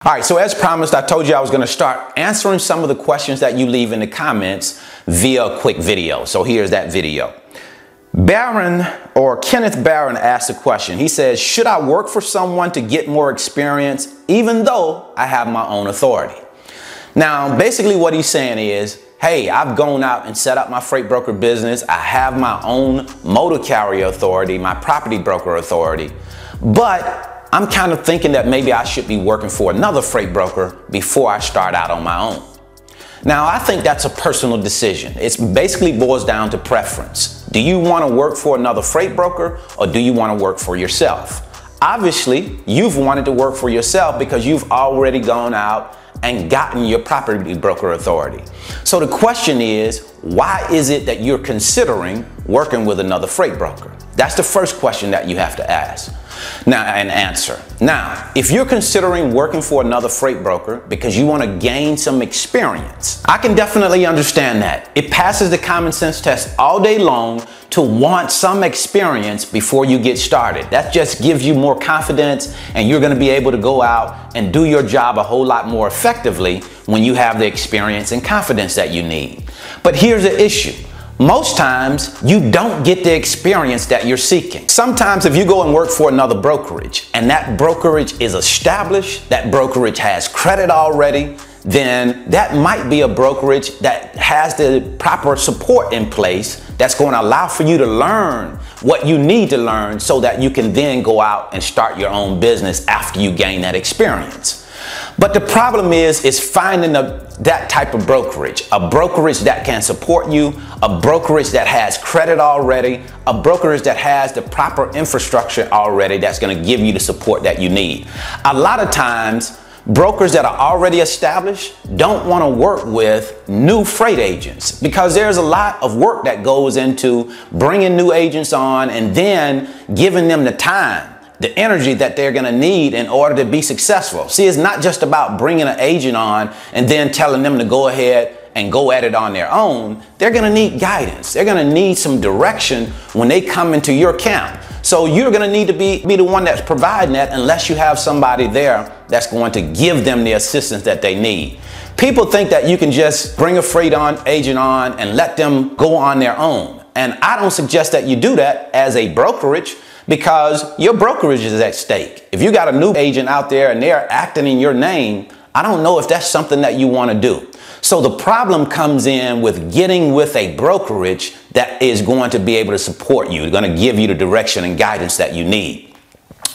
All right, so as promised, I told you I was going to start answering some of the questions that you leave in the comments via a quick video. So here's that video. Kenneth Barron asked a question. He says, should I work for someone to get more experience even though I have my own authority? Now, basically what he's saying is, hey, I've gone out and set up my freight broker business. I have my own motor carrier authority, my property broker authority, but I'm kind of thinking that maybe I should be working for another freight broker before I start out on my own. Now, I think that's a personal decision. It basically boils down to preference. Do you want to work for another freight broker or do you want to work for yourself? Obviously, you've wanted to work for yourself because you've already gone out and gotten your property broker authority. So the question is, why is it that you're considering working with another freight broker? That's the first question that you have to ask and answer. Now, if you're considering working for another freight broker because you want to gain some experience, I can definitely understand that. It passes the common sense test all day long to want some experience before you get started. That just gives you more confidence and you're going to be able to go out and do your job a whole lot more effectively when you have the experience and confidence that you need. But here's the issue. Most times you don't get the experience that you're seeking. Sometimes if you go and work for another brokerage and that brokerage is established, that brokerage has credit already, then that might be a brokerage that has the proper support in place that's going to allow for you to learn what you need to learn so that you can then go out and start your own business after you gain that experience. But the problem is finding that type of brokerage, a brokerage that can support you, a brokerage that has credit already, a brokerage that has the proper infrastructure already that's going to give you the support that you need. A lot of times, brokers that are already established don't want to work with new freight agents because there's a lot of work that goes into bringing new agents on and then giving them the time, the energy that they're going to need in order to be successful. See, it's not just about bringing an agent on and then telling them to go ahead and go at it on their own. They're going to need guidance. They're going to need some direction when they come into your camp. So you're going to need to be the one that's providing that unless you have somebody there that's going to give them the assistance that they need. People think that you can just bring a freight agent on and let them go on their own. And I don't suggest that you do that as a brokerage, because your brokerage is at stake. If you got a new agent out there and they're acting in your name, I don't know if that's something that you want to do. So the problem comes in with getting with a brokerage that is going to be able to support you, going to give you the direction and guidance that you need.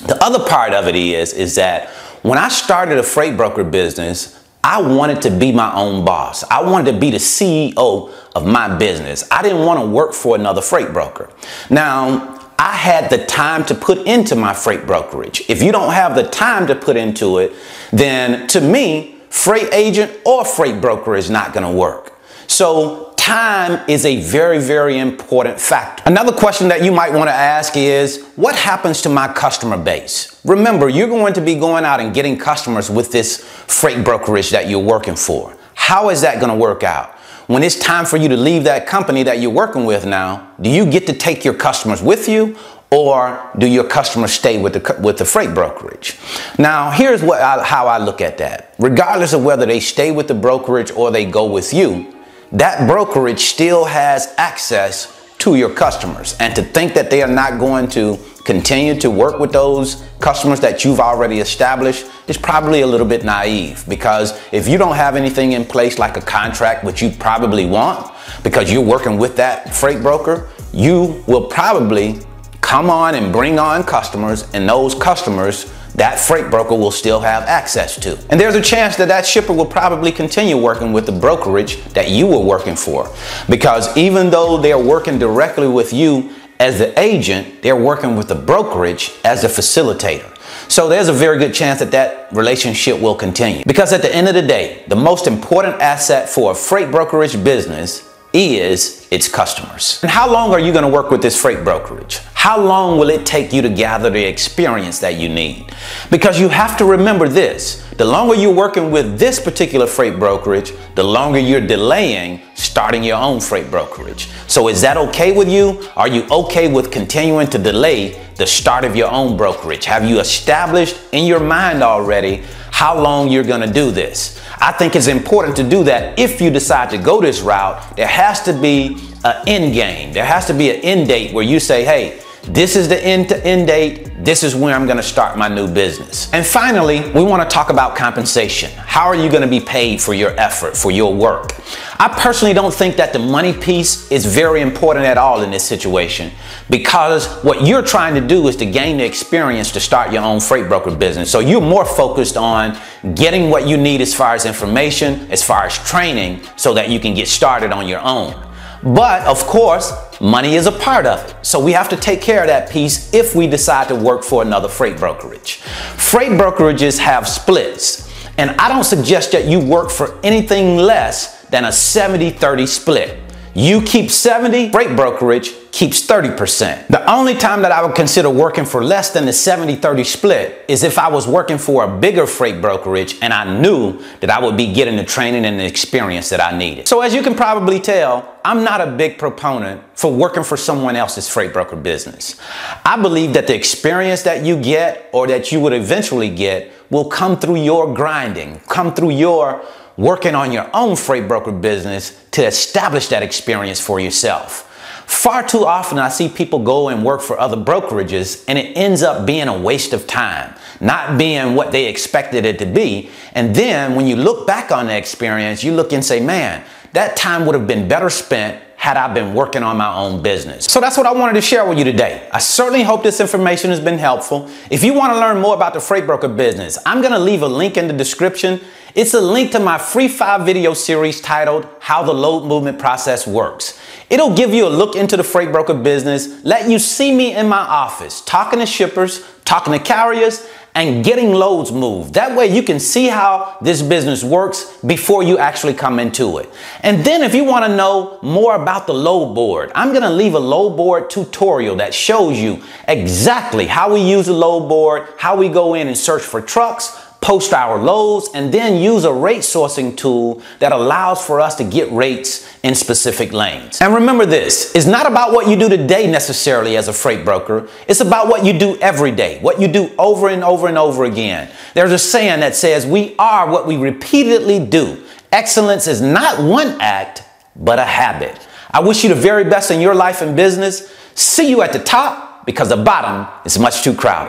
The other part of it is that when I started a freight broker business, I wanted to be my own boss. I wanted to be the CEO of my business. I didn't want to work for another freight broker. Now, I had the time to put into my freight brokerage. If you don't have the time to put into it, then to me, freight agent or freight broker is not going to work. So time is a very, very important factor. Another question that you might want to ask is, what happens to my customer base? Remember, you're going to be going out and getting customers with this freight brokerage that you're working for. How is that going to work out? When it's time for you to leave that company that you're working with now, do you get to take your customers with you, or do your customers stay with the freight brokerage? Now, here's how I look at that. Regardless of whether they stay with the brokerage or they go with you, that brokerage still has access to your customers. And to think that they are not going to continue to work with those customers that you've already established is probably a little bit naive, because if you don't have anything in place like a contract, which you probably want because you're working with that freight broker, you will probably come on and bring on customers, and those customers that freight broker will still have access to. And there's a chance that that shipper will probably continue working with the brokerage that you were working for, because even though they're working directly with you as the agent, they're working with the brokerage as the facilitator. So there's a very good chance that that relationship will continue, because at the end of the day, the most important asset for a freight brokerage business is its customers. And how long are you going to work with this freight brokerage? How long will it take you to gather the experience that you need? Because you have to remember this: the longer you're working with this particular freight brokerage, the longer you're delaying starting your own freight brokerage. So is that okay with you? Are you okay with continuing to delay the start of your own brokerage? Have you established in your mind already how long you're going to do this? I think it's important to do that. If you decide to go this route, there has to be an end game. There has to be an end date where you say, hey, this is the end date. This is when I'm going to start my new business. And finally, we want to talk about compensation. How are you going to be paid for your effort, for your work? I personally don't think that the money piece is very important at all in this situation, because what you're trying to do is to gain the experience to start your own freight broker business. So you're more focused on getting what you need as far as information, as far as training, so that you can get started on your own. But of course, money is a part of it. So we have to take care of that piece if we decide to work for another freight brokerage. Freight brokerages have splits, and I don't suggest that you work for anything less than a 70-30 split. You keep 70, freight brokerage keeps 30%. The only time that I would consider working for less than the 70-30 split is if I was working for a bigger freight brokerage and I knew that I would be getting the training and the experience that I needed. So as you can probably tell, I'm not a big proponent for working for someone else's freight broker business. I believe that the experience that you get, or that you would eventually get, will come through your grinding, come through your working on your own freight broker business to establish that experience for yourself. Far too often I see people go and work for other brokerages and it ends up being a waste of time, not being what they expected it to be. And then when you look back on the experience, you look and say, man, that time would have been better spent had I been working on my own business. So that's what I wanted to share with you today. I certainly hope this information has been helpful. If you want to learn more about the freight broker business, I'm going to leave a link in the description. It's a link to my free 5-video series titled How the Load Movement Process Works. It'll give you a look into the freight broker business, let you see me in my office, talking to shippers, talking to carriers, and getting loads moved. That way you can see how this business works before you actually come into it. And then if you want to know more about the load board, I'm going to leave a load board tutorial that shows you exactly how we use the load board, how we go in and search for trucks, post our loads, and then use a rate sourcing tool that allows for us to get rates in specific lanes. And remember this, it's not about what you do today necessarily as a freight broker. It's about what you do every day, what you do over and over and over again. There's a saying that says, we are what we repeatedly do. Excellence is not one act, but a habit. I wish you the very best in your life and business. See you at the top, because the bottom is much too crowded.